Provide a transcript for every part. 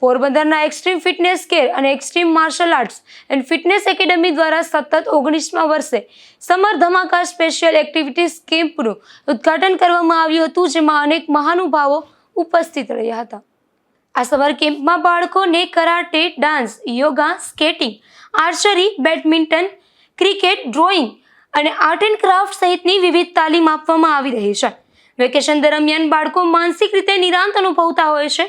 પોરબંદરના extreme fitness care અને extreme martial arts and fitness academy દ્વારા સતત 19મા વર્ષે સમર ધમાકા સ્પેશિયલ એક્ટિવિટીઝ કેમ્પનું ઉદ્ઘાટન કરવામાં આવ્યું હતું, જેમાં અનેક મહાનુભાવો ઉપસ્થિત રહ્યા હતા. આ સમર કેમ્પમાં બાળકોને karate, dance, yoga, skating, archery, badminton, cricket, drawing અને આર્ટ એન્ડ ક્રાફ્ટ સહિતની વિવિધ તાલીમ આપવામાં આવી રહી છે. વેકેશન દરમિયાન બાળકો માનસિક રીતે નિરાંત અનુભવતા હોય છે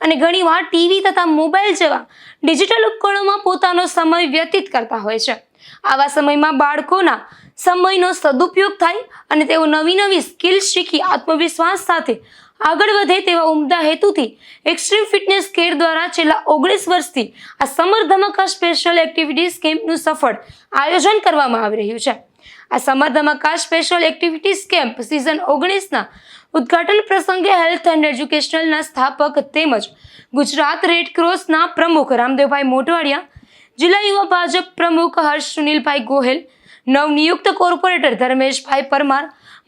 અને ઘણીવાર ટીવી તથા મોબાઈલ જેવા ડિજિટલ ઉપકરણોમાં પોતાનો સમય વ્યતીત કરતા હોય છે. આવા સમયમાં બાળકોના સમયનો સદુપયોગ થાય અને તેઓ નવી સ્કિલ્સ શીખી આત્મવિશ્વાસ સાથે આગળ વધે તેવા ઉમદા હેતુથી એક્સ્ટ્રીમ ફિટનેસ કેર દ્વારા છેલ્લા 19 વર્ષથી આ સમર ધમાકા સ્પેશિયલ એક્ટિવિટીઝ કેમ્પનું સફળ આયોજન કરવામાં આવી રહ્યું છે. આ સમર ધમાકા સ્પેશિયલ એક્ટિવિટીઝ કેમ્પ સિઝન 19ના ઉદ્ઘાટન પ્રસંગે હેલ્થ એન્ડ એજ્યુકેશનલના સ્થાપક તેમજ ગુજરાત રેડક્રોસના પ્રમુખ રામદેવભાઈ મોઢવાડિયા, જિલ્લા યુવા ભાજપ પ્રમુખ હર્ષ સુનિલભાઈ ગોહેલ, નવનિયુક્ત કોર્પોરેટર ધર્મેશભાઈ પરમાર,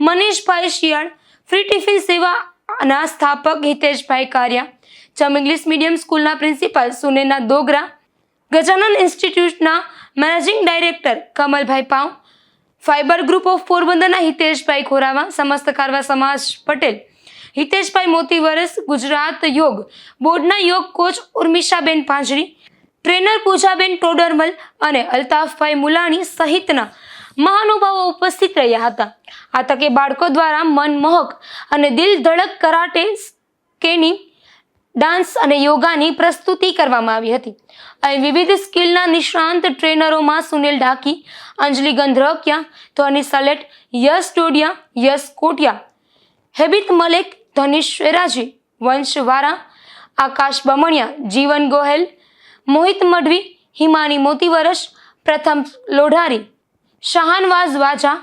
મનીષભાઈ શિયાળ, ફ્રી ટિફિન સેવાના સ્થાપક હિતેશભાઈ કારિયા, જમ ઇંગ્લિશ મીડિયમ સ્કૂલના principal Sunaina દોગરા, Gajanan ઇન્સ્ટિટ્યૂટના managing director Kamalbhai pav, fibre group of પોરબંદરના હિતેશભાઈ ખોરાવા, સમસ્ત કારવા સમાજ પટેલ હિતેશભાઈ મોતીવરસ, ગુજરાત યોગ બોર્ડના યોગ કોચ ઉર્મિશાબેન પાંજરી, ટ્રેનર પૂજાબેન ટોડરમલ અને અલ્તાફભાઈ મુલાણી સહિતના મહાનુભાવો ઉપસ્થિત રહ્યા હતા. આ તકે બાળકો દ્વારા મનમોહક અને દિલ ધડક કરાટે, સ્કેટિંગ, ડાન્સ અને યોગાની પ્રસ્તુતિ કરવામાં આવી હતી. અહીં વિવિધ સ્કિલના નિષ્ણાંત ટ્રેનરોમાં સુનિલ ઢાકી, અંજલિ ગંધ્રકિયા, ધોની સલેટ, યશ ડોડિયા, યશ કોટિયા, હેબિત મલેક, ધનિશ શેરાજી, વંશ વારા, આકાશ બમણિયા, જીવન ગોહેલ, મોહિત મઢવી, હિમાની મોતીવરસ, પ્રથમ લોઢારી, શાહનવાઝ વાજા,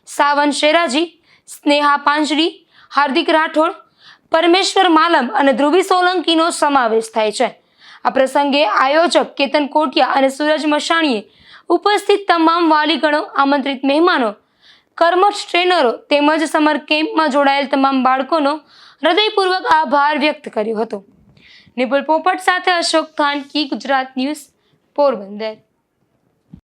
સાવન શેરાજી, સ્નેહા પાંજરી, હાર્દિક રાઠોડ, પરમેશ્વર માલમ અને ધ્રુવી સોલંકીનો સમાવેશ થાય છે. આ પ્રસંગે આયોજક કેતન કોટિયા અને સૂરજ મશાણીએ ઉપસ્થિત તમામ વાલીગણો, આમંત્રિત મહેમાનો, કર્મઠ ટ્રેનરો તેમજ સમર કેમ્પમાં જોડાયેલ તમામ બાળકોનો હૃદયપૂર્વક આભાર વ્યક્ત કર્યો હતો. નિપુલ પોપટ સાથે અશોક થાનકી, ગુજરાત ન્યૂઝ, પોરબંદર.